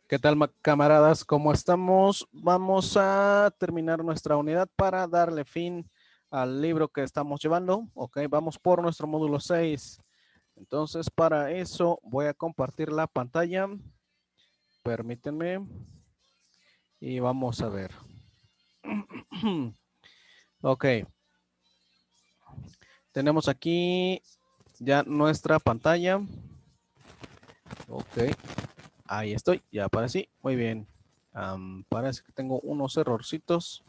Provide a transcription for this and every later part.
¿Qué tal, camaradas? ¿Cómo estamos? Vamos a terminar nuestra unidad para darle fin al libro que estamos llevando. Ok, vamos por nuestro módulo 6. Entonces, para eso voy a compartir la pantalla. Permítanme. Y vamos a ver. Ok. Tenemos aquí ya nuestra pantalla. Ok. Ahí estoy. Ya aparecí. Muy bien. Parece que tengo unos errorcitos.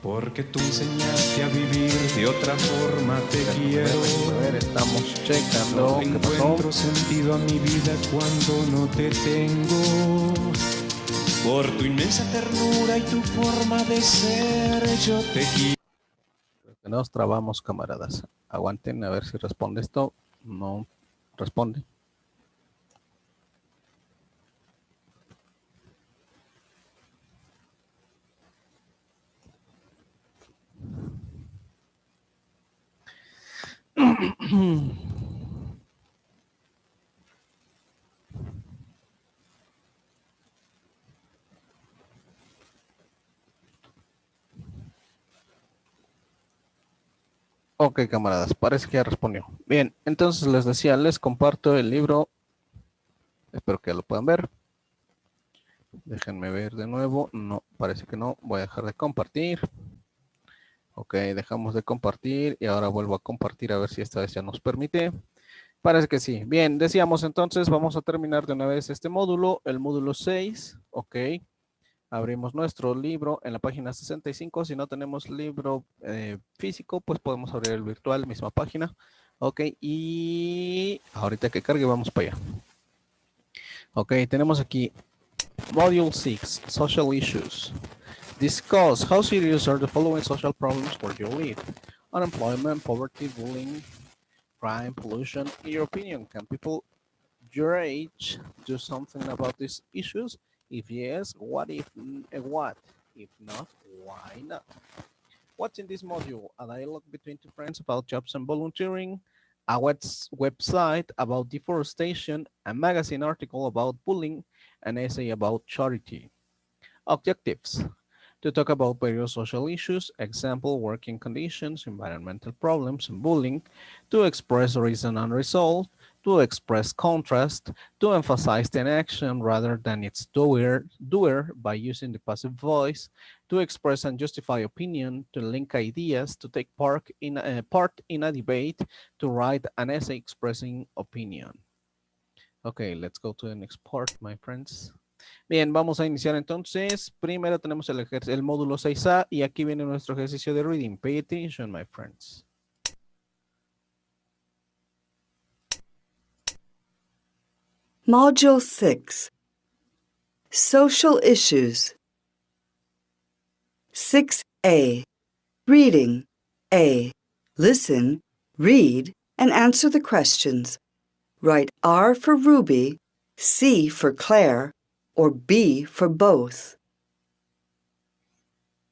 Porque tú enseñaste a vivir de otra forma, te quiero. A ver, estamos checando. No encuentro sentido a mi vida cuando no te tengo. Por tu inmensa ternura y tu forma de ser, yo te quiero. Creo que nos trabamos, camaradas. Aguanten a ver si responde esto. No responde. Ok, camaradas, parece que ya respondió. Bien, entonces les decía, les comparto el libro. Espero que lo puedan ver. Déjenme ver de nuevo. No, parece que no. Voy a dejar de compartir. Ok, dejamos de compartir y ahora vuelvo a compartir a ver si esta vez ya nos permite. Parece que sí. Bien, decíamos entonces, vamos a terminar de una vez este módulo, el módulo 6. Ok. Abrimos nuestro libro en la página 65. Si no tenemos libro físico, pues podemos abrir el virtual, misma página. Ok, y ahorita que cargue vamos para allá. Ok, tenemos aquí Module 6, Social Issues. Discuss how serious are the following social problems where you live. Unemployment, poverty, bullying, crime, pollution. In your opinion, can people your age do something about these issues? If yes, what? If not, why not? What's in this module? A dialogue between two friends about jobs and volunteering, a website about deforestation, a magazine article about bullying, an essay about charity. Objectives: to talk about various social issues, example, working conditions, environmental problems, and bullying, to express reason and result, to express contrast, to emphasize the action rather than its doer by using the passive voice, to express and justify opinion, to link ideas, to take part in a debate, to write an essay expressing opinion. Okay, let's go to the next part, my friends. Bien, vamos a iniciar entonces. Primero tenemos el módulo 6A y aquí viene nuestro ejercicio de reading. Pay attention, my friends. Module 6, Social Issues. 6A, Reading. A, listen, read, and answer the questions. Write R for Ruby, C for Claire, or B for both.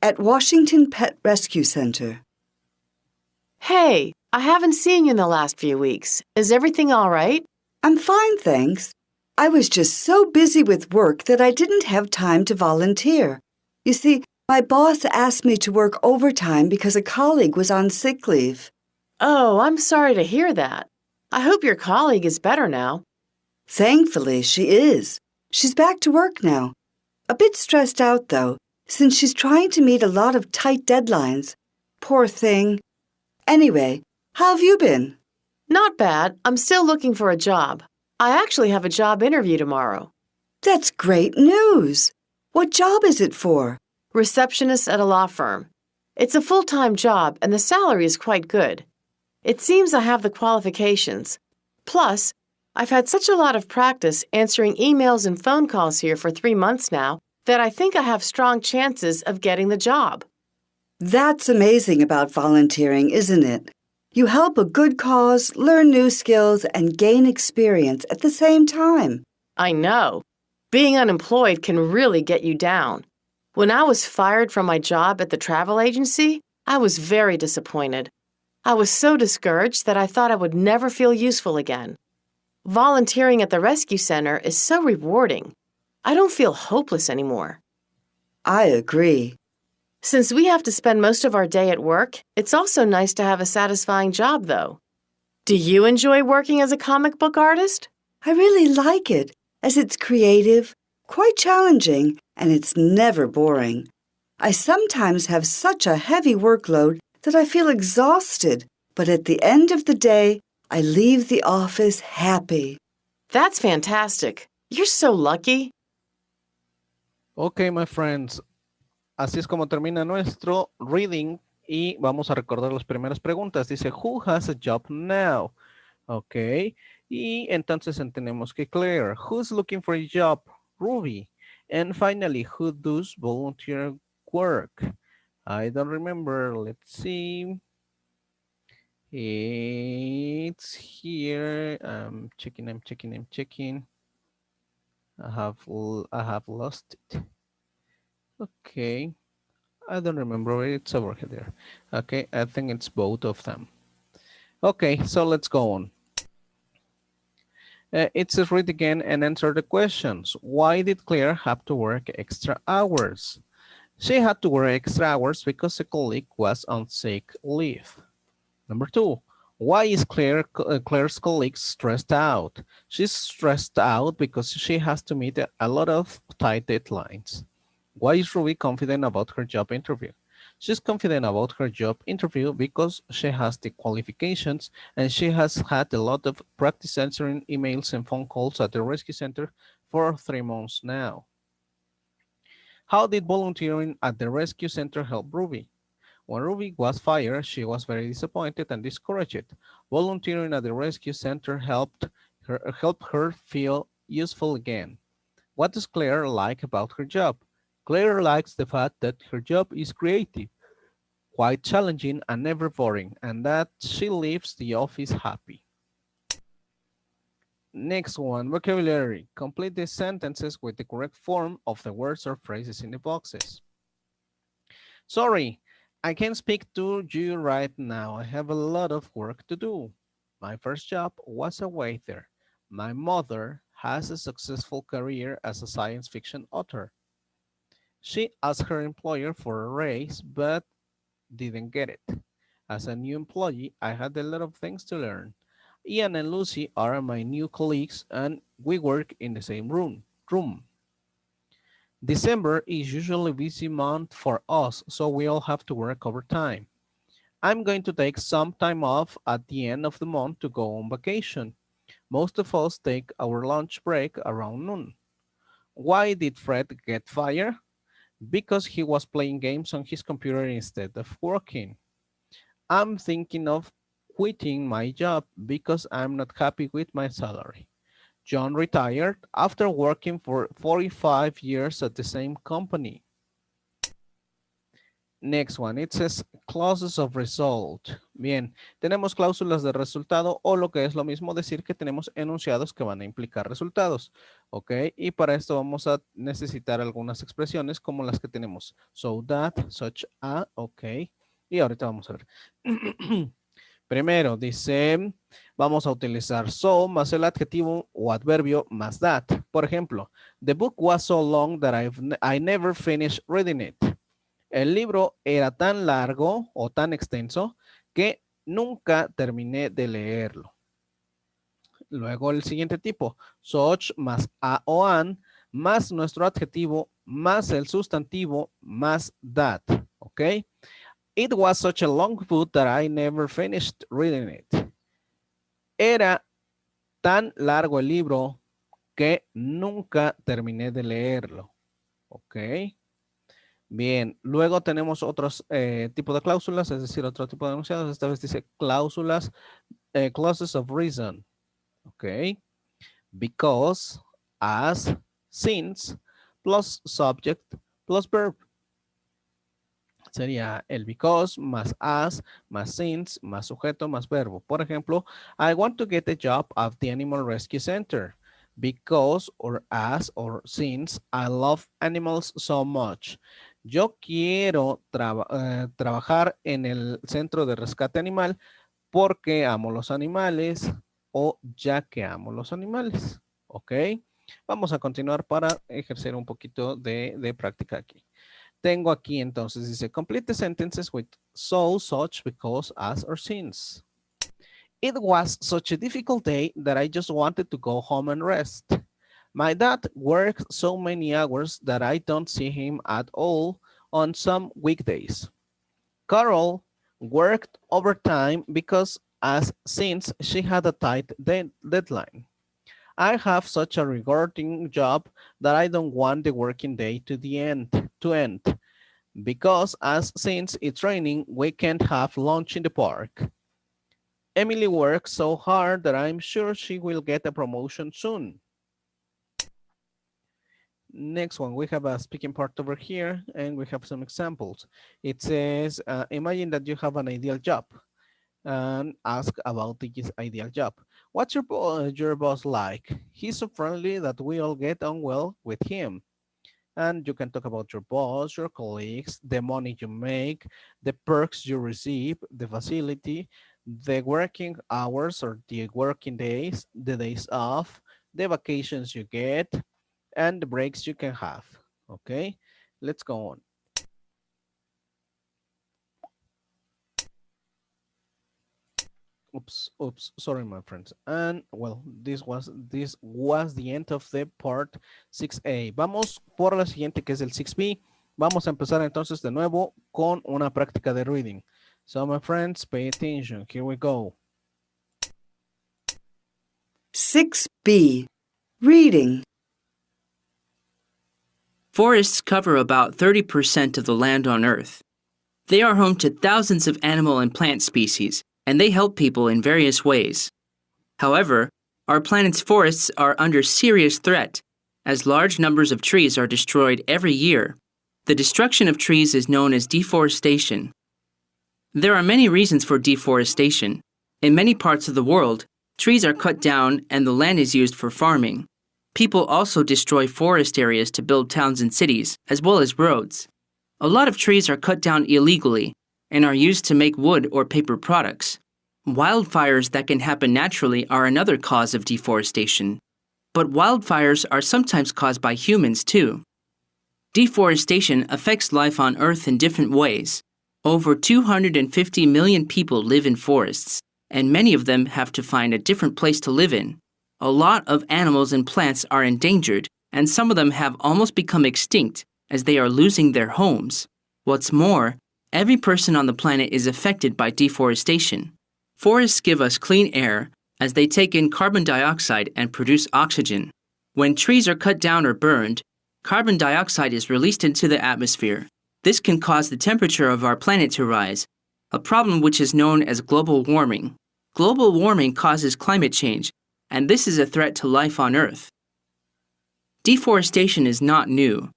At Washington Pet Rescue Center. Hey, I haven't seen you in the last few weeks. Is everything all right? I'm fine, thanks. I was just so busy with work that I didn't have time to volunteer. You see, my boss asked me to work overtime because a colleague was on sick leave. Oh, I'm sorry to hear that. I hope your colleague is better now. Thankfully, she is. She's back to work now. A bit stressed out, though, since she's trying to meet a lot of tight deadlines. Poor thing. Anyway, how have you been? Not bad. I'm still looking for a job. I actually have a job interview tomorrow. That's great news. What job is it for? Receptionist at a law firm. It's a full-time job and the salary is quite good. It seems I have the qualifications. Plus, I've had such a lot of practice answering emails and phone calls here for 3 months now that I think I have strong chances of getting the job. That's amazing about volunteering, isn't it? You help a good cause, learn new skills, and gain experience at the same time. I know. Being unemployed can really get you down. When I was fired from my job at the travel agency, I was very disappointed. I was so discouraged that I thought I would never feel useful again. Volunteering at the rescue center is so rewarding. I don't feel hopeless anymore. I agree. Since we have to spend most of our day at work, it's also nice to have a satisfying job, though. Do you enjoy working as a comic book artist? I really like it, as it's creative, quite challenging, and it's never boring. I sometimes have such a heavy workload that I feel exhausted, but at the end of the day, I leave the office happy. That's fantastic. You're so lucky. Ok, my friends. Así es como termina nuestro reading y vamos a recordar las primeras preguntas. Dice, who has a job now? Ok. Y entonces tenemos que clear. Who's looking for a job? Ruby. And finally, who does volunteer work? I don't remember. Let's see. It's here. I'm checking. I have lost it. Okay. I don't remember. It's over there. Okay, I think it's both of them. Okay, so let's go on. It says read again and answer the questions. Why did Claire have to work extra hours? She had to work extra hours because a colleague was on sick leave. Number 2, why is Claire's colleague stressed out? She's stressed out because she has to meet a lot of tight deadlines. Why is Ruby confident about her job interview? She's confident about her job interview because she has the qualifications and she has had a lot of practice answering emails and phone calls at the rescue center for 3 months now. How did volunteering at the rescue center help Ruby? When Ruby was fired, she was very disappointed and discouraged. Volunteering at the rescue center helped her feel useful again. What does Claire like about her job? Claire likes the fact that her job is creative, quite challenging and never boring, and that she leaves the office happy. Next one, vocabulary. Complete the sentences with the correct form of the words or phrases in the boxes. Sorry, I can't speak to you right now. I have a lot of work to do. My first job was a waiter. My mother has a successful career as a science fiction author. She asked her employer for a raise, but didn't get it. As a new employee, I had a lot of things to learn. Ian and Lucy are my new colleagues and we work in the same room. December is usually a busy month for us, so we all have to work overtime. I'm going to take some time off at the end of the month to go on vacation. Most of us take our lunch break around noon. Why did Fred get fired? Because he was playing games on his computer instead of working. I'm thinking of quitting my job because I'm not happy with my salary. John retired after working for 45 years at the same company. Next one, it says clauses of result. Bien, tenemos cláusulas de resultado o lo que es lo mismo decir que tenemos enunciados que van a implicar resultados. Ok, y para esto vamos a necesitar algunas expresiones como las que tenemos. So that, such a, ok. Y ahorita vamos a ver. Primero dice, vamos a utilizar so más el adjetivo o adverbio más that. Por ejemplo, the book was so long that I never finished reading it. El libro era tan largo o tan extenso que nunca terminé de leerlo. Luego el siguiente tipo, such más a o an, más nuestro adjetivo, más el sustantivo, más that. ¿Ok? It was such a long book that I never finished reading it. Era tan largo el libro que nunca terminé de leerlo. ¿Ok? Bien, luego tenemos otros tipos de cláusulas, es decir, otro tipo de enunciados. Esta vez dice cláusulas, clauses of reason. ¿Ok? Because, as, since, plus subject, plus verb. Sería el because más as más since más sujeto más verbo. Por ejemplo, I want to get a job at the Animal Rescue Center because or as or since I love animals so much. Yo quiero trabajar en el centro de rescate animal porque amo los animales o ya que amo los animales. ¿Ok? Vamos a continuar para ejercer un poquito de práctica aquí. Tengo aquí entonces, dice, complete the sentences with so, such, because, as, or since. It was such a difficult day that I just wanted to go home and rest. My dad works so many hours that I don't see him at all on some weekdays. Carol worked overtime because since she had a tight deadline. I have such a rewarding job that I don't want the working day to end because since it's raining, we can't have lunch in the park. Emily works so hard that I'm sure she will get a promotion soon. Next one, we have a speaking part over here and we have some examples. It says, imagine that you have an ideal job and ask about this ideal job. What's your boss like? He's so friendly that we all get on well with him. And you can talk about your boss, your colleagues, the money you make, the perks you receive, the facility, the working hours or the working days, the days off, the vacations you get, and the breaks you can have. Okay, let's go on. Oops, sorry, my friends. And well, this was the end of the part 6A. Vamos por la siguiente, que es el 6B. Vamos a empezar entonces de nuevo con una práctica de reading. So, my friends, pay attention. Here we go. 6B. Reading. Forests cover about 30% of the land on Earth. They are home to thousands of animal and plant species, and they help people in various ways. However, our planet's forests are under serious threat, as large numbers of trees are destroyed every year. The destruction of trees is known as deforestation. There are many reasons for deforestation. In many parts of the world, trees are cut down and the land is used for farming. People also destroy forest areas to build towns and cities, as well as roads. A lot of trees are cut down illegally and are used to make wood or paper products. Wildfires that can happen naturally are another cause of deforestation. But wildfires are sometimes caused by humans too. Deforestation affects life on Earth in different ways. Over 250 million people live in forests, and many of them have to find a different place to live in. A lot of animals and plants are endangered, and some of them have almost become extinct as they are losing their homes. What's more, every person on the planet is affected by deforestation. Forests give us clean air as they take in carbon dioxide and produce oxygen. When trees are cut down or burned, carbon dioxide is released into the atmosphere. This can cause the temperature of our planet to rise, a problem which is known as global warming. Global warming causes climate change, and this is a threat to life on Earth. Deforestation is not new.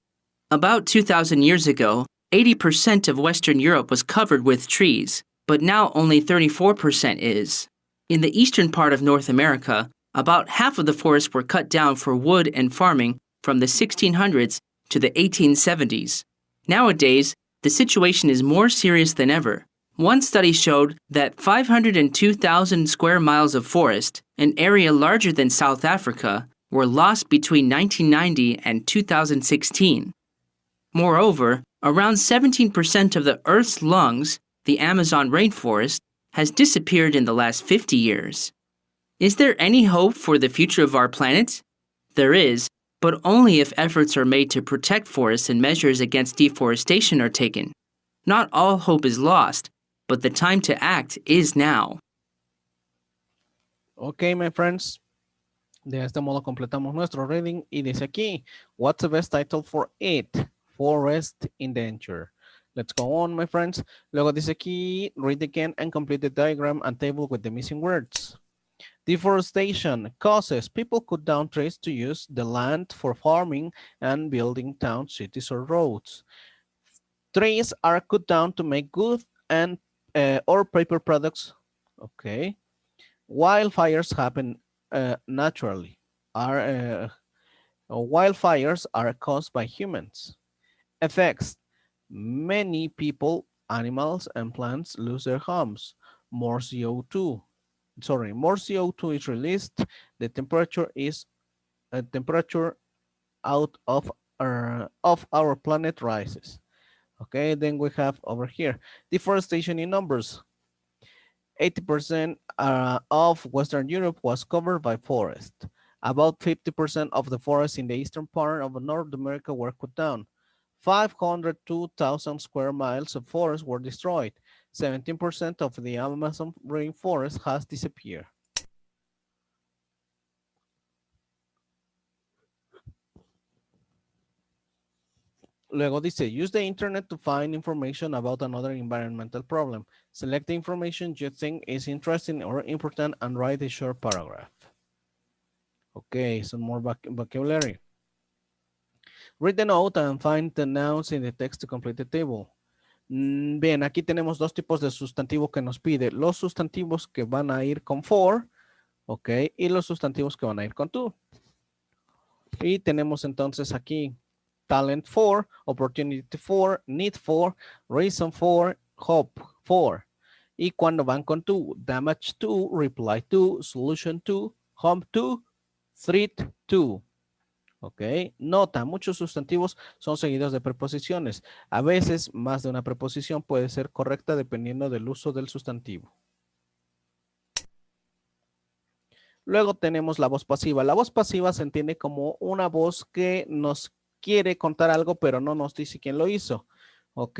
About 2,000 years ago, 80% of Western Europe was covered with trees, but now only 34% is. In the eastern part of North America, about half of the forests were cut down for wood and farming from the 1600s to the 1870s. Nowadays, the situation is more serious than ever. One study showed that 502,000 square miles of forest, an area larger than South Africa, were lost between 1990 and 2016. Moreover, around 17% of the Earth's lungs, the Amazon rainforest, has disappeared in the last 50 years. Is there any hope for the future of our planet? There is, but only if efforts are made to protect forests and measures against deforestation are taken. Not all hope is lost, but the time to act is now. Okay, my friends. De este modo completamos nuestro reading y dice aquí, what's the best title for it? Forest in Danger. Let's go on, my friends. Luego dice aquí, read again and complete the diagram and table with the missing words. Deforestation causes people cut down trees to use the land for farming and building towns, cities, or roads. Trees are cut down to make wood and or paper products. Okay. Wildfires happen naturally. Wildfires are caused by humans. Effects: many people, animals, and plants lose their homes. More CO2. more CO2 is released, the temperature out of our planet rises. Okay, then we have over here deforestation in numbers. 80% of Western Europe was covered by forest. About 50% of the forests in the eastern part of North America were cut down. 502,000 square miles of forest were destroyed. 17% of the Amazon rainforest has disappeared. Luego dice, use the internet to find information about another environmental problem. Select the information you think is interesting or important and write a short paragraph. Okay, some more vocabulary. Read the note and find the nouns in the text to complete the table. Bien, aquí tenemos dos tipos de sustantivo que nos pide. Los sustantivos que van a ir con for, ok, y los sustantivos que van a ir con to. Y tenemos entonces aquí talent for, opportunity for, need for, reason for, hope for. Y cuando van con to, damage to, reply to, solution to, home to, threat to. Ok, nota, muchos sustantivos son seguidos de preposiciones. A veces más de una preposición puede ser correcta dependiendo del uso del sustantivo. Luego tenemos la voz pasiva. La voz pasiva se entiende como una voz que nos quiere contar algo, pero no nos dice quién lo hizo. Ok,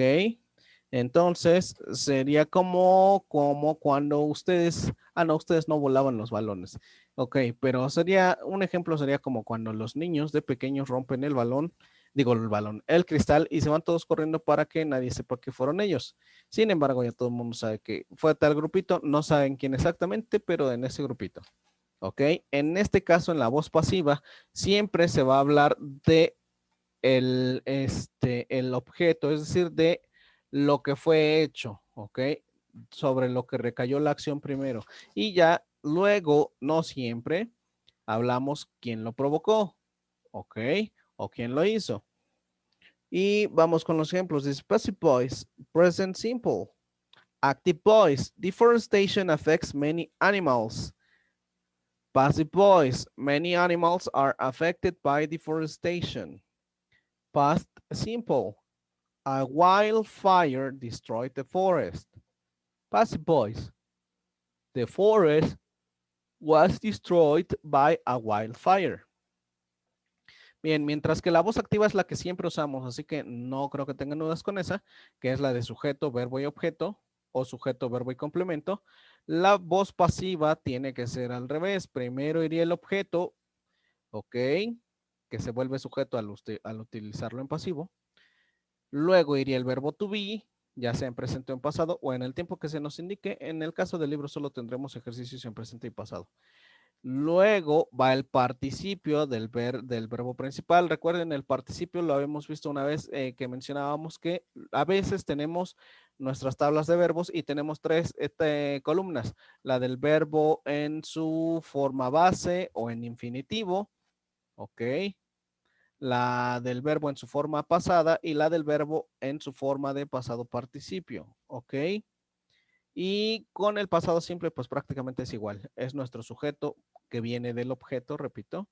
entonces sería como cuando ustedes, no, ustedes no volaban los balones. Ok, pero un ejemplo sería como cuando los niños de pequeños rompen el cristal y se van todos corriendo para que nadie sepa que fueron ellos. Sin embargo, ya todo el mundo sabe que fue tal grupito, no saben quién exactamente, pero en ese grupito. Ok, en este caso, en la voz pasiva, siempre se va a hablar de el objeto, es decir, de lo que fue hecho, ok, sobre lo que recayó la acción primero. Y ya luego, no siempre, hablamos quién lo provocó, ok, o quién lo hizo. Y vamos con los ejemplos. Dice passive voice, present simple. Active voice, deforestation affects many animals. Passive voice, many animals are affected by deforestation. Past simple, a wildfire destroyed the forest. Passive voice, the forest was destroyed by a wildfire. Bien, mientras que la voz activa es la que siempre usamos, así que no creo que tengan dudas con esa, que es la de sujeto, verbo y objeto, o sujeto, verbo y complemento. La voz pasiva tiene que ser al revés. Primero iría el objeto, ok, que se vuelve sujeto al utilizarlo en pasivo. Luego iría el verbo to be, ya sea en presente o en pasado, o en el tiempo que se nos indique. En el caso del libro solo tendremos ejercicios en presente y pasado. Luego va el participio del verbo principal. Recuerden, el participio lo habíamos visto una vez que mencionábamos que a veces tenemos nuestras tablas de verbos y tenemos tres columnas. La del verbo en su forma base o en infinitivo. Ok. La del verbo en su forma pasada y la del verbo en su forma de pasado participio. Ok. Y con el pasado simple, pues prácticamente es igual. Es nuestro sujeto que viene del objeto, repito,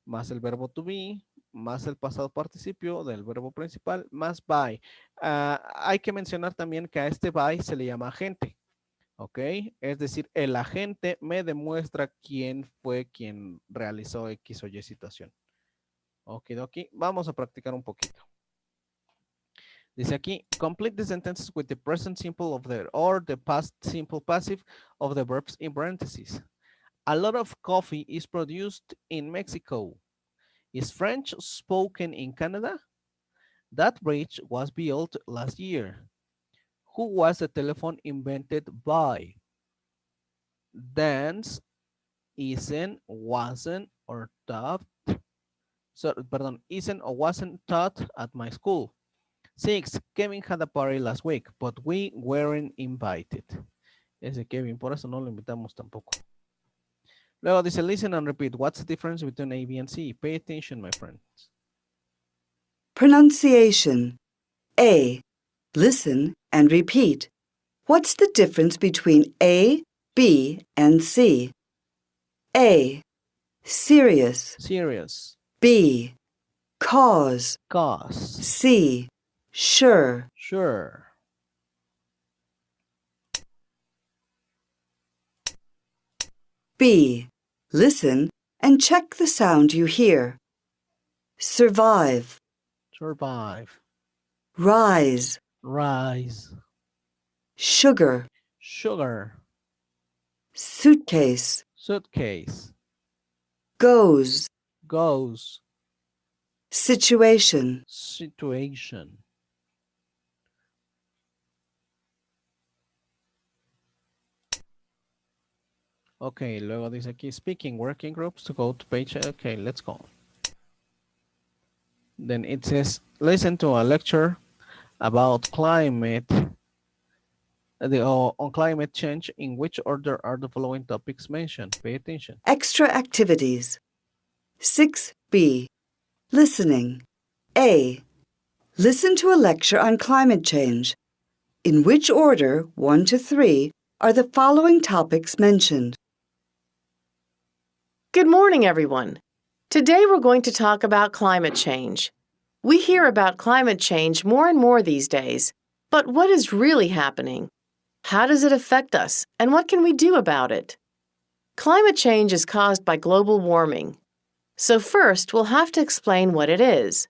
más el verbo to be, más el pasado participio del verbo principal, más by. Hay que mencionar también que a este by se le llama agente. ¿Ok? Es decir, el agente me demuestra quién fue quien realizó X o Y situación. Okidoki. Vamos a practicar un poquito. Dice aquí, complete the sentences with the present simple of the or the past simple passive of the verbs in parentheses. A lot of coffee is produced in Mexico. Is French spoken in Canada? That bridge was built last year. Who was the telephone invented by? Dance isn't, wasn't, or taught. Isn't or wasn't taught at my school. 6. Kevin had a party last week, but we weren't invited. Ese Kevin, por eso no lo invitamos tampoco. Luego dice, listen and repeat. What's the difference between A, B, and C? Pay attention, my friends. Pronunciation. A. Listen and repeat. What's the difference between A B, and C. A. Serious. Serious. B. Cause. Cause. C. Sure. Sure. B. Listen and check the sound you hear. Survive. Survive. Rise. Rise. Sugar. Sugar. Suitcase. Suitcase. Goes. Goes. Situation. Situation. Ok, luego dice aquí speaking working groups to go to page. Okay, let's go. Then it says listen to a lecture about climate. On climate change, in which order are the following topics mentioned? Pay attention. Extra activities. 6B. Listening. A. Listen to a lecture on climate change. In which order, 1 to 3, are the following topics mentioned? Good morning, everyone. Today we're going to talk about climate change. We hear about climate change more and more these days, but what is really happening? How does it affect us, and what can we do about it? Climate change is caused by global warming. So first, we'll have to explain what it is.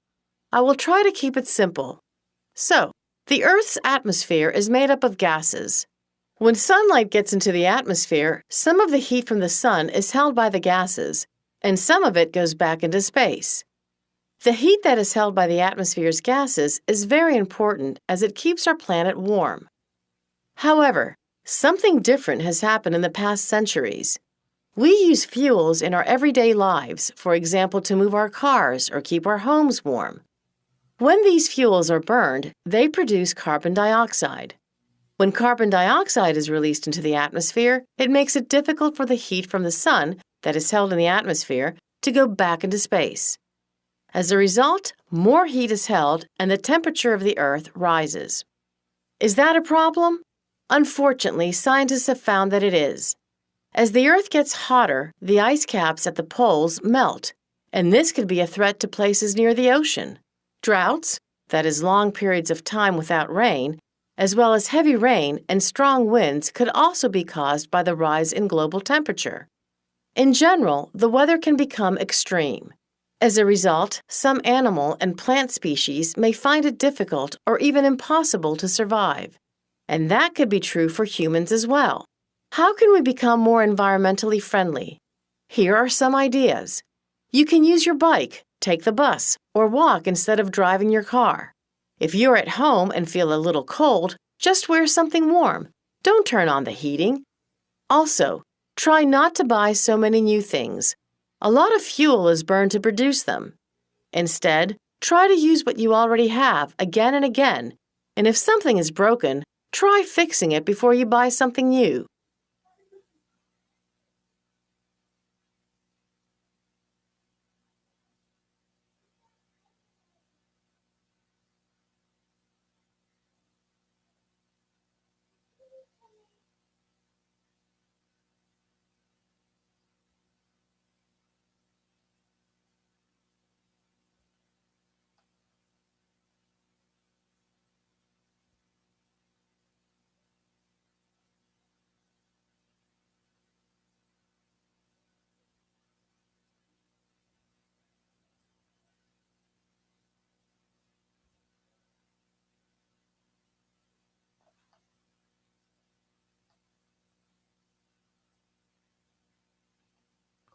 I will try to keep it simple. So, the Earth's atmosphere is made up of gases. When sunlight gets into the atmosphere, some of the heat from the sun is held by the gases, and some of it goes back into space. The heat that is held by the atmosphere's gases is very important as it keeps our planet warm. However, something different has happened in the past centuries. We use fuels in our everyday lives, for example, to move our cars or keep our homes warm. When these fuels are burned, they produce carbon dioxide. When carbon dioxide is released into the atmosphere, it makes it difficult for the heat from the sun that is held in the atmosphere to go back into space. As a result, more heat is held and the temperature of the Earth rises. Is that a problem? Unfortunately, scientists have found that it is. As the Earth gets hotter, the ice caps at the poles melt, and this could be a threat to places near the ocean. Droughts, that is long periods of time without rain, as well as heavy rain and strong winds could also be caused by the rise in global temperature. In general, the weather can become extreme. As a result, some animal and plant species may find it difficult or even impossible to survive. And that could be true for humans as well. How can we become more environmentally friendly? Here are some ideas. You can use your bike, take the bus, or walk instead of driving your car. If you're at home and feel a little cold, just wear something warm. Don't turn on the heating. Also, try not to buy so many new things. A lot of fuel is burned to produce them. Instead, try to use what you already have again and again. And if something is broken, try fixing it before you buy something new.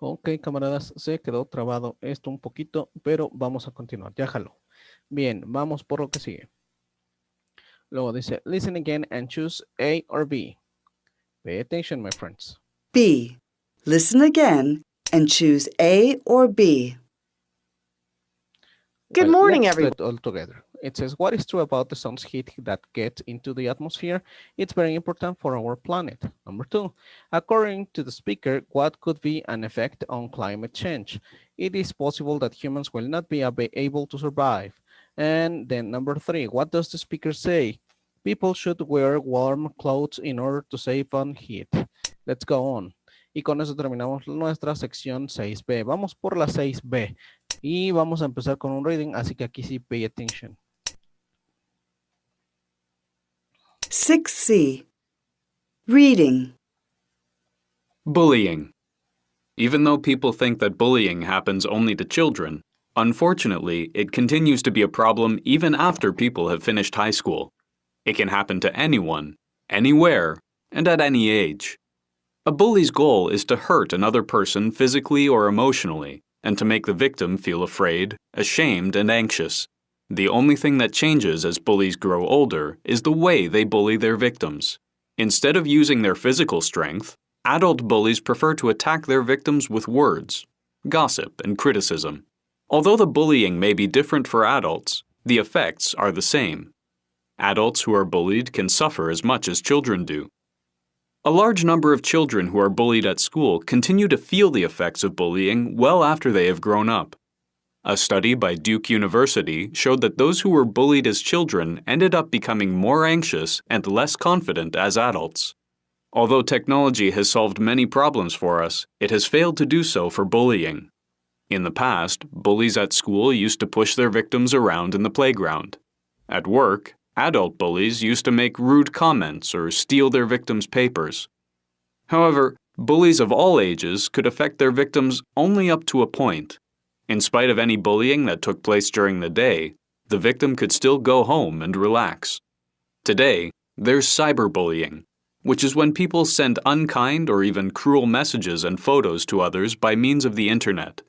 Ok, camaradas, se quedó trabado esto un poquito, pero vamos a continuar. Ya jaló. Bien, vamos por lo que sigue. Luego dice, listen again and choose A or B. Pay attention, my friends. B. Listen again and choose A or B. Good morning, let's do everyone. it all together. It says, what is true about the sun's heat that gets into the atmosphere? It's very important for our planet. Number 2, according to the speaker, what could be an effect on climate change? It is possible that humans will not be able to survive. And then number 3, what does the speaker say? People should wear warm clothes in order to save on heat. Let's go on. Y con eso terminamos nuestra sección 6B. Vamos por la 6B. Y vamos a empezar con un reading, así que aquí sí pay attention. 6C. Reading. Bullying. Even though people think that bullying happens only to children, unfortunately, it continues to be a problem even after people have finished high school. It can happen to anyone, anywhere, and at any age. A bully's goal is to hurt another person physically or emotionally, and to make the victim feel afraid, ashamed, and anxious. The only thing that changes as bullies grow older is the way they bully their victims. Instead of using their physical strength, adult bullies prefer to attack their victims with words, gossip, and criticism. Although the bullying may be different for adults, the effects are the same. Adults who are bullied can suffer as much as children do. A large number of children who are bullied at school continue to feel the effects of bullying well after they have grown up. A study by Duke University showed that those who were bullied as children ended up becoming more anxious and less confident as adults. Although technology has solved many problems for us, it has failed to do so for bullying. In the past, bullies at school used to push their victims around in the playground. At work, adult bullies used to make rude comments or steal their victims' papers. However, bullies of all ages could affect their victims only up to a point. In spite of any bullying that took place during the day, the victim could still go home and relax. Today, there's cyberbullying, which is when people send unkind or even cruel messages and photos to others by means of the internet.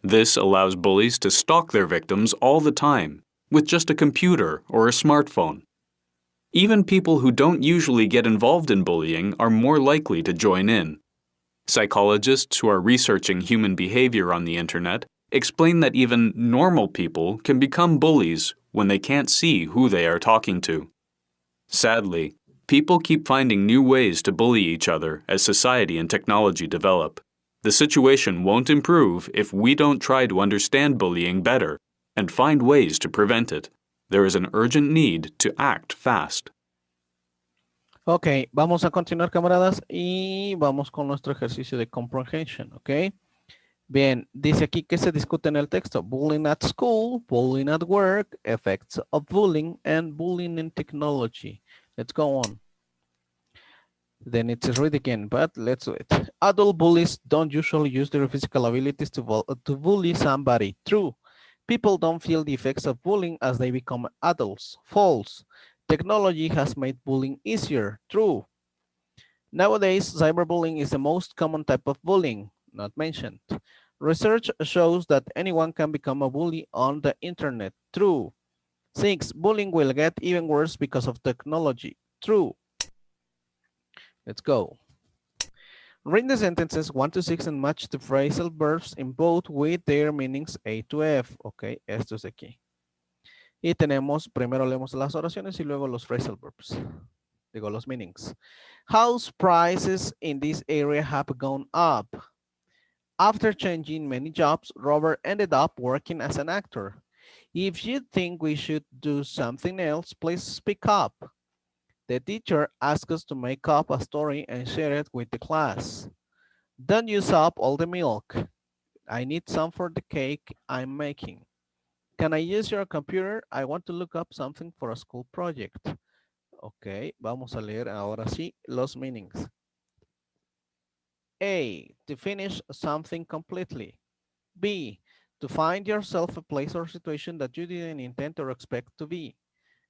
This allows bullies to stalk their victims all the time, with just a computer or a smartphone. Even people who don't usually get involved in bullying are more likely to join in. Psychologists who are researching human behavior on the internet explain that even normal people can become bullies when they can't see who they are talking to. Sadly, people keep finding new ways to bully each other as society and technology develop. The situation won't improve if we don't try to understand bullying better and find ways to prevent it. There is an urgent need to act fast. Ok, vamos a continuar, camaradas, y vamos con nuestro ejercicio de comprehension, ok. Bien, dice aquí que se discute en el texto. Bullying at school, bullying at work, effects of bullying, and bullying in technology. Let's go on. Then it's read again, but let's do it. Adult bullies don't usually use their physical abilities to bully somebody. True. People don't feel the effects of bullying as they become adults. False. Technology has made bullying easier. True. Nowadays, cyberbullying is the most common type of bullying. Not mentioned. Research shows that anyone can become a bully on the internet. True. 6. Bullying will get even worse because of technology. True. Let's go. Read the sentences 1 to 6 and match the phrasal verbs in both with their meanings A to F. Ok, esto es aquí. Y tenemos, primero leemos las oraciones y luego los phrasal verbs. Digo, los meanings. House prices in this area have gone up. After changing many jobs, Robert ended up working as an actor. If you think we should do something else, please speak up. The teacher asked us to make up a story and share it with the class. Don't use up all the milk. I need some for the cake I'm making. Can I use your computer? I want to look up something for a school project. Ok, vamos a leer ahora sí los meanings. A, to finish something completely. B, to find yourself a place or situation that you didn't intend or expect to be.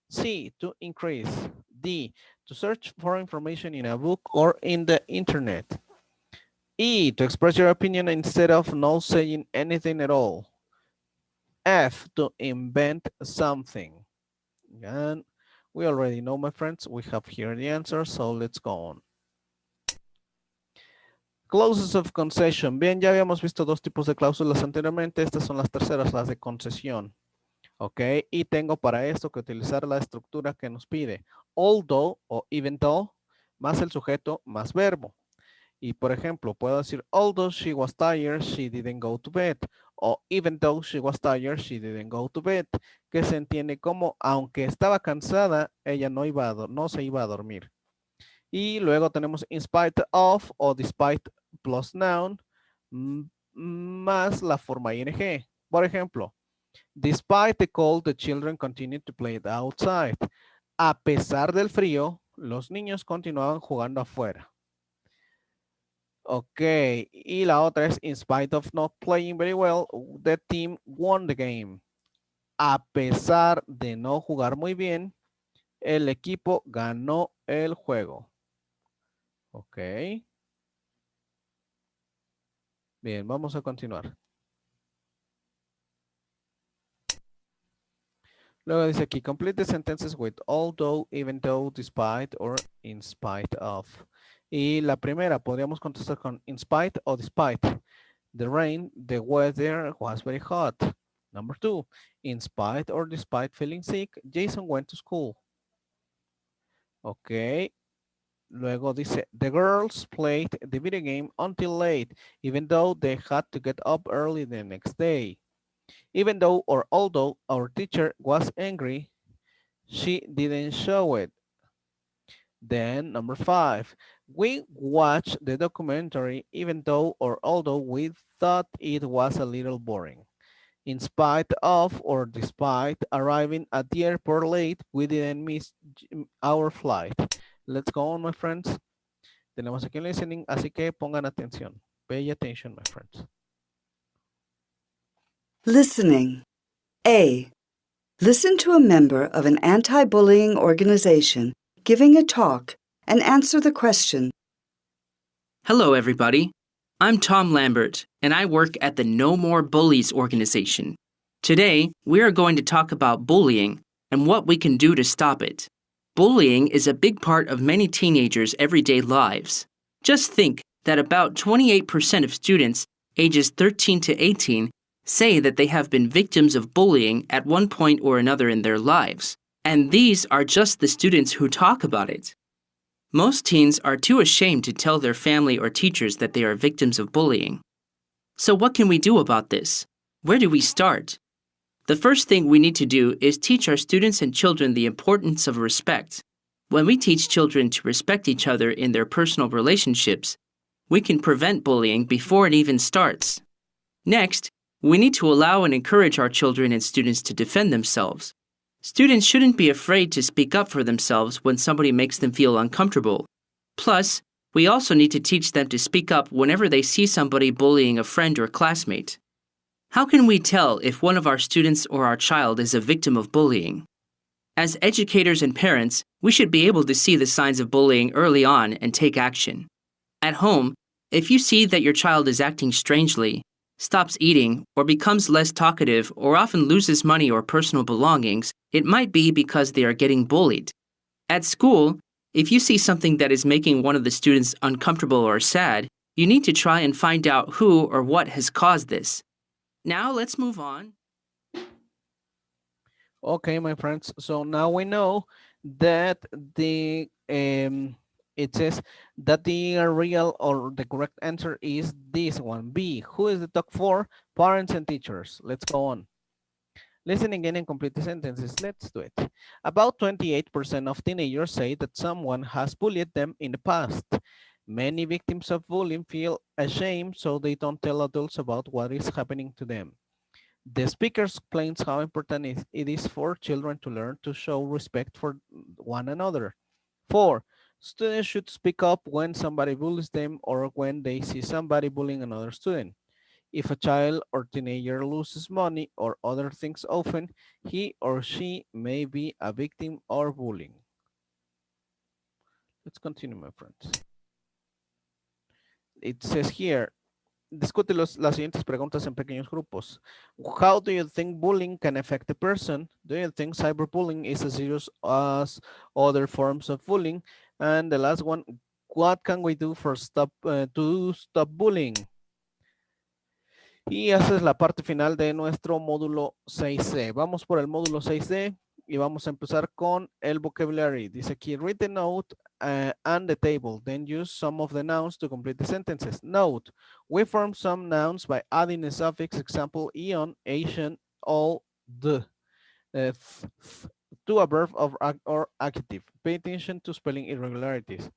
C, to increase. D, to search for information in a book or in the internet. E, to express your opinion instead of not saying anything at all. F, to invent something. And we already know, my friends, we have here the answer, so let's go on. Clauses of concession. Bien, ya habíamos visto dos tipos de cláusulas anteriormente. Estas son las terceras, las de concesión. Ok, y tengo para esto que utilizar la estructura que nos pide. Although o even though, más el sujeto, más verbo. Y por ejemplo, puedo decir, although she was tired, she didn't go to bed. O even though she was tired, she didn't go to bed. Que se entiende como, aunque estaba cansada, ella no se iba a dormir. Y luego tenemos in spite of o despite plus noun más la forma ing. Por ejemplo, despite the cold, the children continued to play outside. A pesar del frío, los niños continuaban jugando afuera. Ok, y la otra es in spite of not playing very well, the team won the game. A pesar de no jugar muy bien, el equipo ganó el juego. Ok. Bien, vamos a continuar. Luego dice aquí, complete the sentences with although, even though, despite, or in spite of. Y la primera, podríamos contestar con in spite o despite. The rain, the weather was very hot. Number 2, in spite or despite feeling sick, Jason went to school. Ok. Luego dice, the girls played the video game until late, even though they had to get up early the next day. Even though or although our teacher was angry, she didn't show it. Then number 5, we watched the documentary even though or although we thought it was a little boring. In spite of or despite arriving at the airport late, we didn't miss our flight. Let's go on, my friends. Tenemos aquí el listening, así que pongan atención. Pay attention, my friends. Listening. A. Listen to a member of an anti-bullying organization giving a talk and answer the question. Hello, everybody. I'm Tom Lambert, and I work at the No More Bullies organization. Today, we are going to talk about bullying and what we can do to stop it. Bullying is a big part of many teenagers' everyday lives. Just think that about 28% of students ages 13 to 18 say that they have been victims of bullying at one point or another in their lives. And these are just the students who talk about it. Most teens are too ashamed to tell their family or teachers that they are victims of bullying. So what can we do about this? Where do we start? The first thing we need to do is teach our students and children the importance of respect. When we teach children to respect each other in their personal relationships, we can prevent bullying before it even starts. Next, we need to allow and encourage our children and students to defend themselves. Students shouldn't be afraid to speak up for themselves when somebody makes them feel uncomfortable. Plus, we also need to teach them to speak up whenever they see somebody bullying a friend or classmate. How can we tell if one of our students or our child is a victim of bullying? As educators and parents, we should be able to see the signs of bullying early on and take action. At home, if you see that your child is acting strangely, stops eating, or becomes less talkative, or often loses money or personal belongings, it might be because they are getting bullied. At school, if you see something that is making one of the students uncomfortable or sad, you need to try and find out who or what has caused this. Now let's move on. Okay, my friends. So now we know that it says that the real or the correct answer is this one, B. Who is the top 4? Parents and teachers. Let's go on. Listen again and complete the sentences. Let's do it. About 28% of teenagers say that someone has bullied them in the past. Many victims of bullying feel ashamed, so they don't tell adults about what is happening to them. The speaker explains how important it is for children to learn to show respect for one another. 4, students should speak up when somebody bullies them or when they see somebody bullying another student. If a child or teenager loses money or other things often, he or she may be a victim of bullying. Let's continue, my friends. It says here, discute las siguientes preguntas en pequeños grupos. How do you think bullying can affect a person? Do you think cyberbullying is as serious as other forms of bullying? And the last one, what can we do to stop bullying? Y esa es la parte final de nuestro módulo 6C. Vamos por el módulo 6D y vamos a empezar con el vocabulary. Dice aquí, read the note and the table. Then use some of the nouns to complete the sentences. Note, we form some nouns by adding a suffix, example, eon, Asian, all, the, to a verb or adjective. Pay attention to spelling irregularities.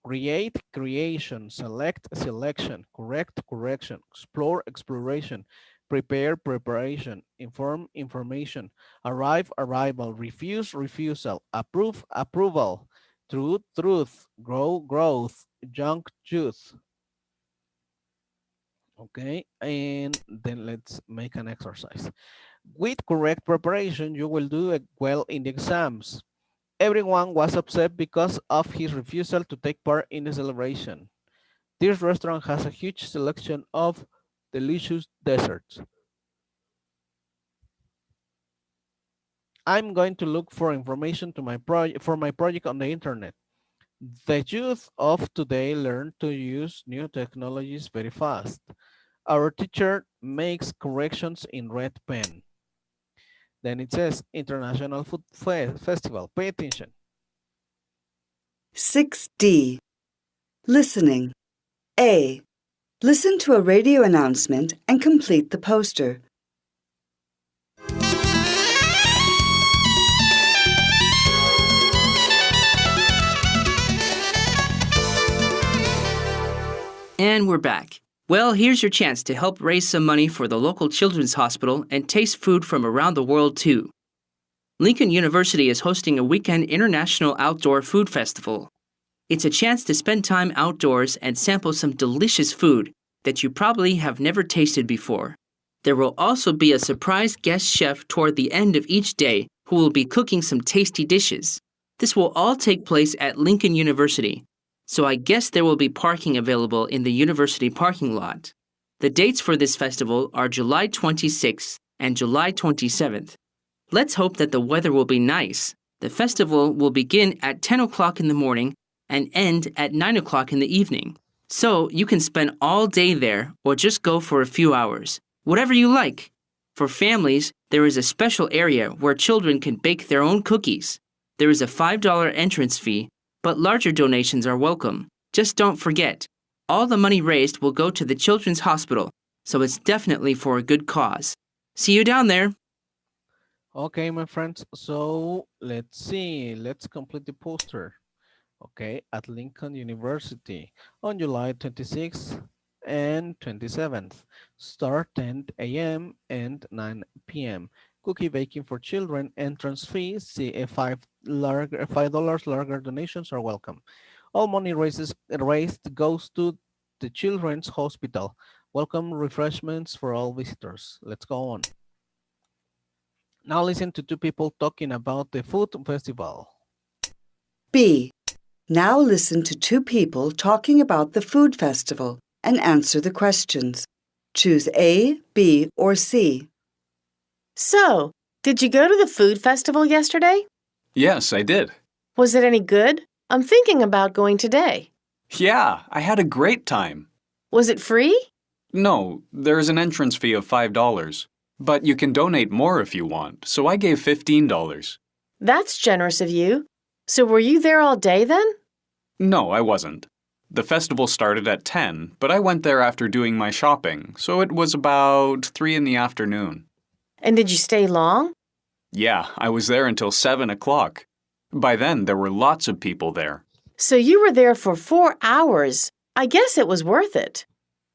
create, creation, select, selection, correct, correction, explore, exploration, prepare, preparation, inform, information, arrive, arrival, refuse, refusal, approve, approval, truth, truth, grow, growth, junk, juice. Okay, and then let's make an exercise. With correct preparation, you will do well in the exams. Everyone was upset because of his refusal to take part in the celebration. This restaurant has a huge selection of delicious desserts. I'm going to look for information to my project on the internet. The youth of today learn to use new technologies very fast. Our teacher makes corrections in red pen. Then it says International Food Festival. Pay attention. 6D. Listening. A. Listen to a radio announcement and complete the poster. And we're back. Well, here's your chance to help raise some money for the local children's hospital and taste food from around the world, too. Lincoln University is hosting a weekend international outdoor food festival. It's a chance to spend time outdoors and sample some delicious food that you probably have never tasted before. There will also be a surprise guest chef toward the end of each day who will be cooking some tasty dishes. This will all take place at Lincoln University, so I guess there will be parking available in the university parking lot. The dates for this festival are July 26th and July 27th. Let's hope that the weather will be nice. The festival will begin at 10 o'clock in the morning and end at 9 o'clock in the evening. So you can spend all day there or just go for a few hours, whatever you like. For families, there is a special area where children can bake their own cookies. There is a $5 entrance fee, but larger donations are welcome. Just don't forget, all the money raised will go to the Children's Hospital, so it's definitely for a good cause. See you down there. Okay, my friends, so let's see. Let's complete the poster. Okay, at Lincoln University on July 26th and 27th. Start 10 a.m. and 9 p.m. Cookie baking for children, entrance fee, $5 larger donations are welcome. All money raised goes to the Children's Hospital. Welcome refreshments for all visitors. Let's go on. Now listen to two people talking about the food festival. B. Now listen to two people talking about the food festival and answer the questions. Choose A, B, or C. So, did you go to the food festival yesterday? Yes, I did. Was it any good? I'm thinking about going today. Yeah, I had a great time. Was it free? No, there's an entrance fee of $5. But you can donate more if you want, so I gave $15. That's generous of you. So were you there all day then? No, I wasn't. The festival started at 10, but I went there after doing my shopping, so it was about 3 in the afternoon. And did you stay long? Yeah, I was there until 7 o'clock. By then, there were lots of people there. So you were there for 4 hours. I guess it was worth it.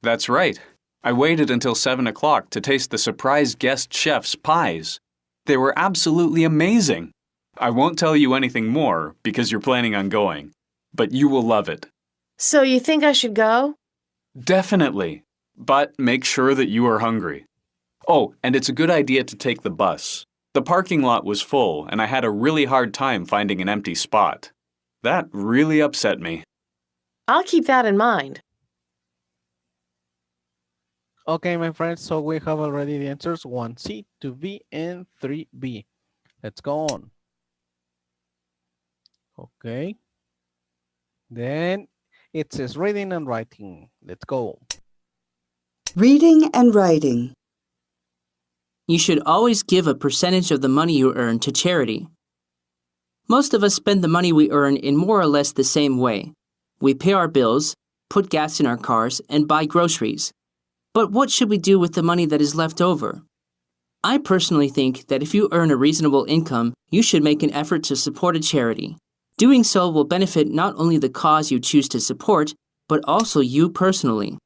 That's right. I waited until 7 o'clock to taste the surprise guest chef's pies. They were absolutely amazing. I won't tell you anything more because you're planning on going, but you will love it. So you think I should go? Definitely. But make sure that you are hungry. Oh, and it's a good idea to take the bus. The parking lot was full, and I had a really hard time finding an empty spot. That really upset me. I'll keep that in mind. Okay, my friends, so we have already the answers 1C, 2B, and 3B. Let's go on. Okay. Then it says reading and writing. Let's go. Reading and writing. You should always give a percentage of the money you earn to charity. Most of us spend the money we earn in more or less the same way. We pay our bills, put gas in our cars, and buy groceries. But what should we do with the money that is left over? I personally think that if you earn a reasonable income, you should make an effort to support a charity. Doing so will benefit not only the cause you choose to support, but also you personally.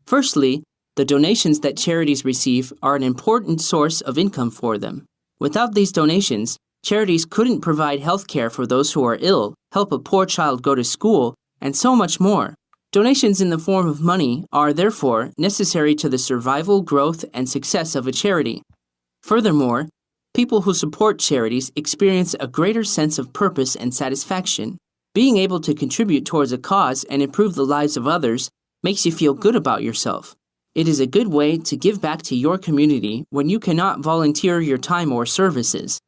Firstly, the donations that charities receive are an important source of income for them. Without these donations, charities couldn't provide health care for those who are ill, help a poor child go to school, and so much more. Donations in the form of money are therefore necessary to the survival, growth, and success of a charity. Furthermore, people who support charities experience a greater sense of purpose and satisfaction. Being able to contribute towards a cause and improve the lives of others makes you feel good about yourself. It is a good way to give back to your community when you cannot volunteer your time or services.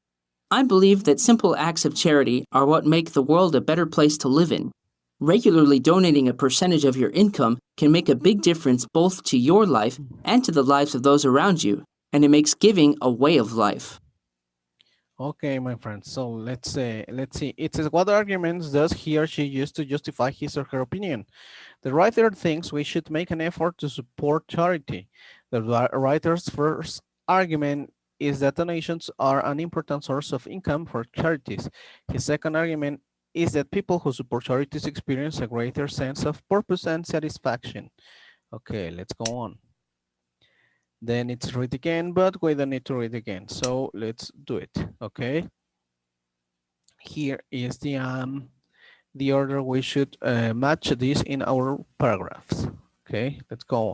I believe that simple acts of charity are what make the world a better place to live in. Regularly donating a percentage of your income can make a big difference both to your life and to the lives of those around you, and it makes giving a way of life. Okay, my friends. So let's see. It says, what arguments does he or she use to justify his or her opinion? The writer thinks we should make an effort to support charity. The writer's first argument is that donations are an important source of income for charities. His second argument is that people who support charities experience a greater sense of purpose and satisfaction. Okay, let's go on. Then it's read again, but we don't need to read again. So let's do it, okay? Here is the order we should match this in our paragraphs. Okay, let's go on.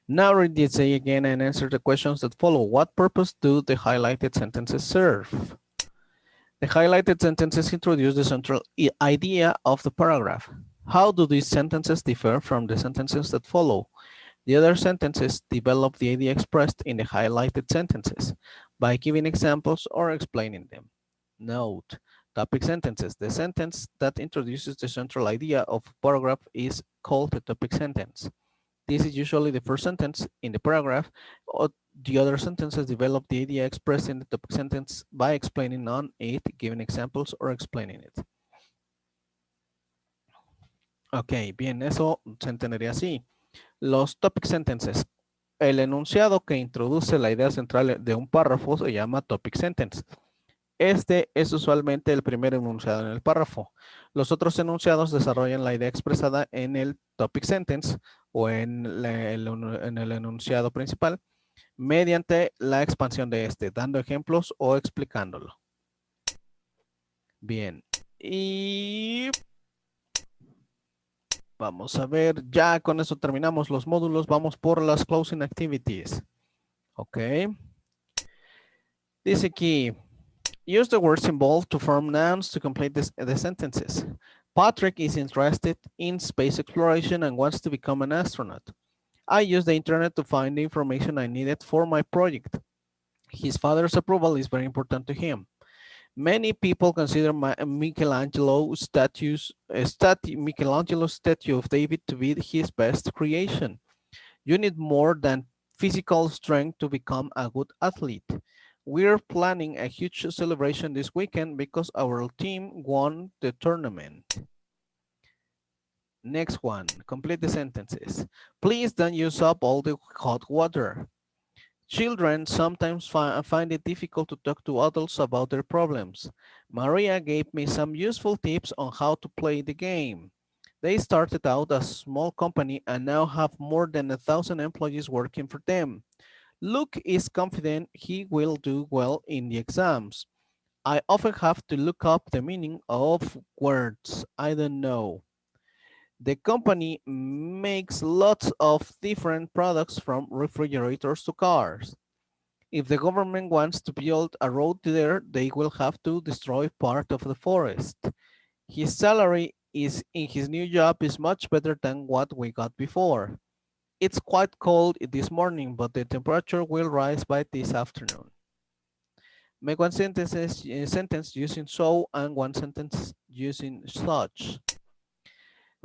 Now read the essay again and answer the questions that follow. What purpose do the highlighted sentences serve? The highlighted sentences introduce the central idea of the paragraph. How do these sentences differ from the sentences that follow? The other sentences develop the idea expressed in the highlighted sentences by giving examples or explaining them. Note, topic sentences. The sentence that introduces the central idea of a paragraph is called a topic sentence. This is usually the first sentence in the paragraph, or the other sentences develop the idea expressed in the topic sentence by explaining on it, giving examples, or explaining it. Ok, bien, eso se entendería así. Los topic sentences. El enunciado que introduce la idea central de un párrafo se llama topic sentence. Este es usualmente el primer enunciado en el párrafo. Los otros enunciados desarrollan la idea expresada en el topic sentence o en el enunciado principal mediante la expansión de este, dando ejemplos o explicándolo. Bien. Y vamos a ver, ya con eso terminamos los módulos. Vamos por las closing activities. Ok. Dice aquí, use the words involved to form nouns to complete the sentences. Patrick is interested in space exploration and wants to become an astronaut. I used the internet to find the information I needed for my project. His father's approval is very important to him. Many people consider Michelangelo's statue of David to be his best creation. You need more than physical strength to become a good athlete. We're planning a huge celebration this weekend because our team won the tournament. Next one, complete the sentences. Please don't use up all the hot water. Children sometimes find it difficult to talk to adults about their problems. Maria gave me some useful tips on how to play the game. They started out as a small company and now have more than 1,000 employees working for them. Luke is confident he will do well in the exams. I often have to look up the meaning of words I don't know. The company makes lots of different products from refrigerators to cars. If the government wants to build a road there, they will have to destroy part of the forest. His salary in his new job is much better than what we got before. It's quite cold this morning, but the temperature will rise by this afternoon. Make one sentence using so and one sentence using such.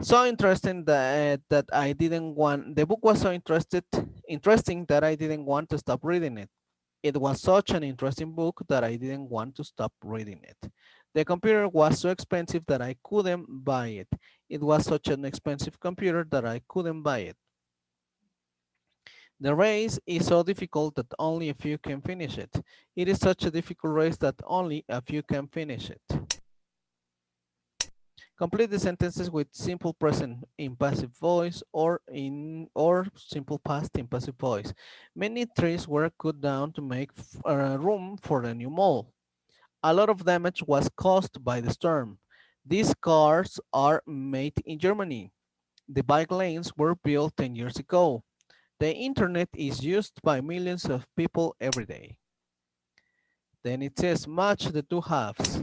So interesting that I didn't want, the book was so interesting that I didn't want to stop reading it. It was such an interesting book that I didn't want to stop reading it. The computer was so expensive that I couldn't buy it. It was such an expensive computer that I couldn't buy it. The race is so difficult that only a few can finish it. It is such a difficult race that only a few can finish it. Complete the sentences with simple present in passive voice or simple past in passive voice. Many trees were cut down to make room for the new mall. A lot of damage was caused by the storm. These cars are made in Germany. The bike lanes were built 10 years ago. The internet is used by millions of people every day. Then it says match the two halves.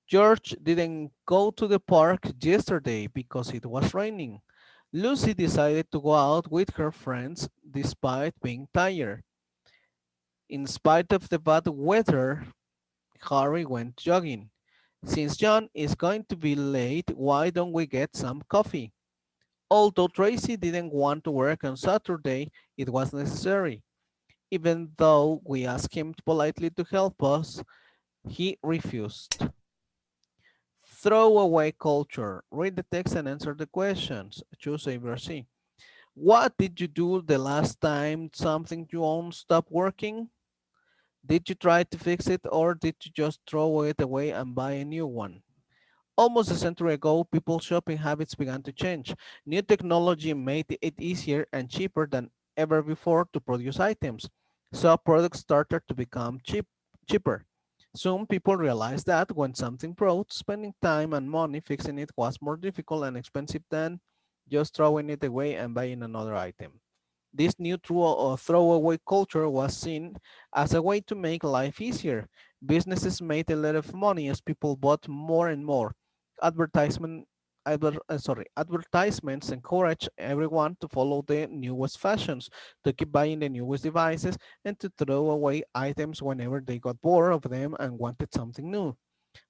George didn't go to the park yesterday because it was raining. Lucy decided to go out with her friends despite being tired. In spite of the bad weather, Harry went jogging. Since John is going to be late, why don't we get some coffee? Although Tracy didn't want to work on Saturday, it was necessary. Even though we asked him politely to help us, he refused. Throwaway culture. Read the text and answer the questions. Choose A, B, or C. What did you do the last time something you own stopped working? Did you try to fix it or did you just throw it away and buy a new one? Almost a century ago, people's shopping habits began to change. New technology made it easier and cheaper than ever before to produce items. So products started to become cheaper. Soon people realized that when something broke, spending time and money fixing it was more difficult and expensive than just throwing it away and buying another item. This new throwaway culture was seen as a way to make life easier. Businesses made a lot of money as people bought more and more. Advertisement, Advertisements encourage everyone to follow the newest fashions, to keep buying the newest devices, and to throw away items whenever they got bored of them and wanted something new.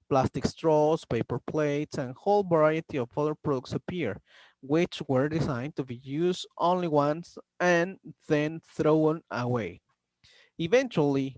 Plastic straws, paper plates, and a whole variety of other products appear, which were designed to be used only once and then thrown away. Eventually,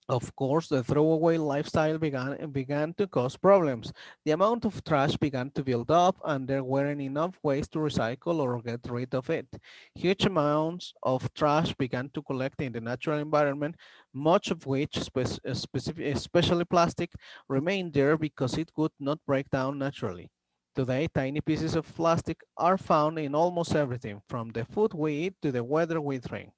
of course, the throwaway lifestyle began to cause problems. The amount of trash began to build up, and there weren't enough ways to recycle or get rid of it. Huge amounts of trash began to collect in the natural environment, much of which, especially plastic, remained there because it could not break down naturally. Today, tiny pieces of plastic are found in almost everything, from the food we eat to the water we drink.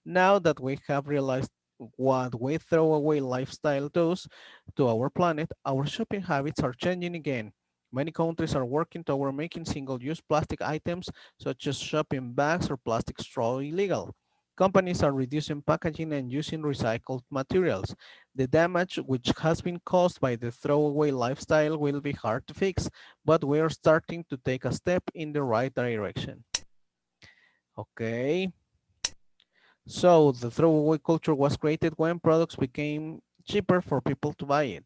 Now that we have realized what we throw away lifestyle does to our planet, our shopping habits are changing again. Many countries are working toward making single-use plastic items such as shopping bags or plastic straw illegal. Companies are reducing packaging and using recycled materials. The damage which has been caused by the throwaway lifestyle will be hard to fix, but we are starting to take a step in the right direction. Okay. So the throwaway culture was created when products became cheaper for people to buy it.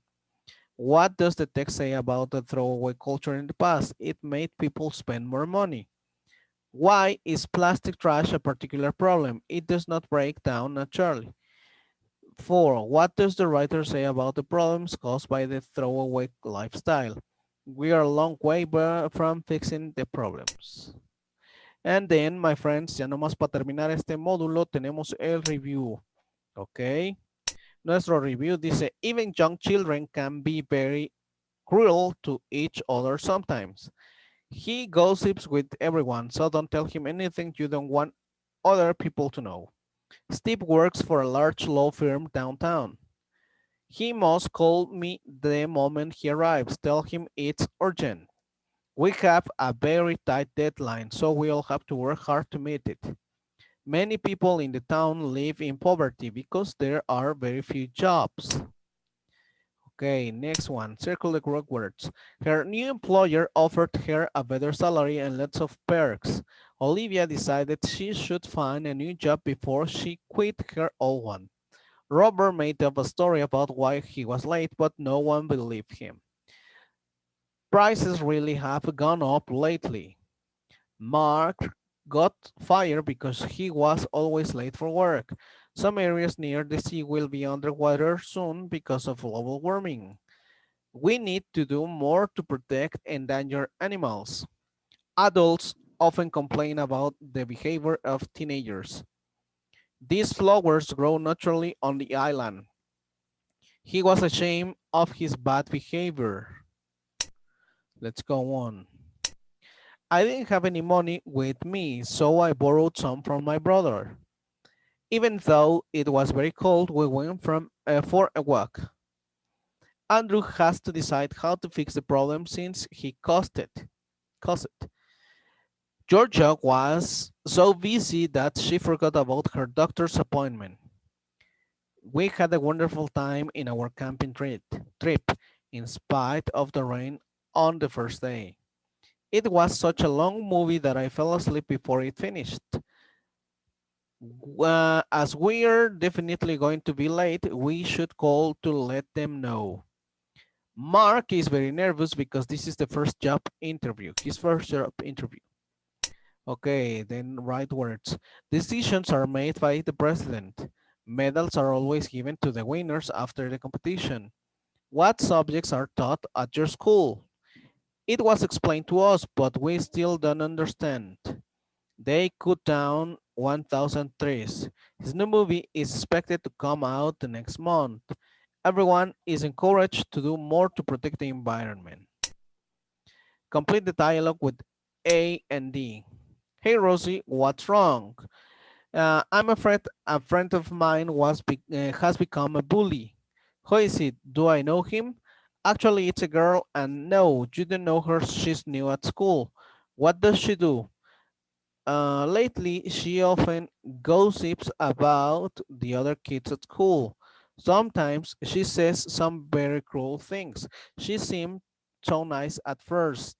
What does the text say about the throwaway culture in the past? It made people spend more money. Why is plastic trash a particular problem? It does not break down naturally. 4. What does the writer say about the problems caused by the throwaway lifestyle? We are a long way from fixing the problems. And then, my friends, ya nomás para terminar este módulo, tenemos el review. Ok. Nuestro review dice, even young children can be very cruel to each other sometimes. He gossips with everyone, so don't tell him anything you don't want other people to know. Steve works for a large law firm downtown. He must call me the moment he arrives. Tell him it's urgent. We have a very tight deadline, so we all have to work hard to meet it. Many people in the town live in poverty because there are very few jobs. Okay, next one, circle the correct words. Her new employer offered her a better salary and lots of perks. Olivia decided she should find a new job before she quit her old one. Robert made up a story about why he was late, but no one believed him. Prices really have gone up lately. Mark got fired because he was always late for work. Some areas near the sea will be underwater soon because of global warming. We need to do more to protect endangered animals. Adults often complain about the behavior of teenagers. These flowers grow naturally on the island. He was ashamed of his bad behavior. Let's go on. I didn't have any money with me, so I borrowed some from my brother. Even though it was very cold, we went for a walk. Andrew has to decide how to fix the problem since he caused it. Caused it. Georgia was so busy that she forgot about her doctor's appointment. We had a wonderful time in our camping trip in spite of the rain on the first day. It was such a long movie that I fell asleep before it finished. As we're definitely going to be late, we should call to let them know. Mark is very nervous because this is the first job interview, his first job interview. Okay, then right words. Decisions are made by the president. Medals are always given to the winners after the competition. What subjects are taught at your school? It was explained to us, but we still don't understand. They cut down 1,000 trees. His new movie is expected to come out the next month. Everyone is encouraged to do more to protect the environment. Complete the dialogue with A and D. Hey Rosie, what's wrong? I'm afraid a friend of mine has become a bully. Who is it? Do I know him? Actually, it's a girl, and no, you don't know her. She's new at school. What does she do? Lately, she often gossips about the other kids at school. Sometimes she says some very cruel things. She seemed so nice at first.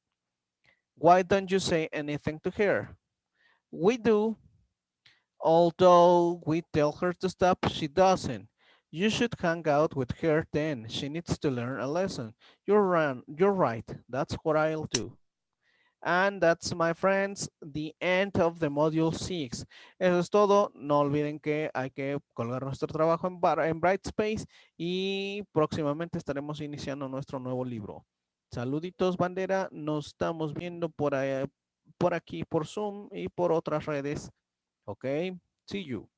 Why don't you say anything to her? We do, although we tell her to stop, she doesn't. You should hang out with her then. She needs to learn a lesson. You're right. That's what I'll do. And that's, my friends, the end of the module 6. Eso es todo. No olviden que hay que colgar nuestro trabajo en Brightspace y próximamente estaremos iniciando nuestro nuevo libro. Saluditos, bandera. Nos estamos viendo por aquí, por Zoom y por otras redes. Ok, see you.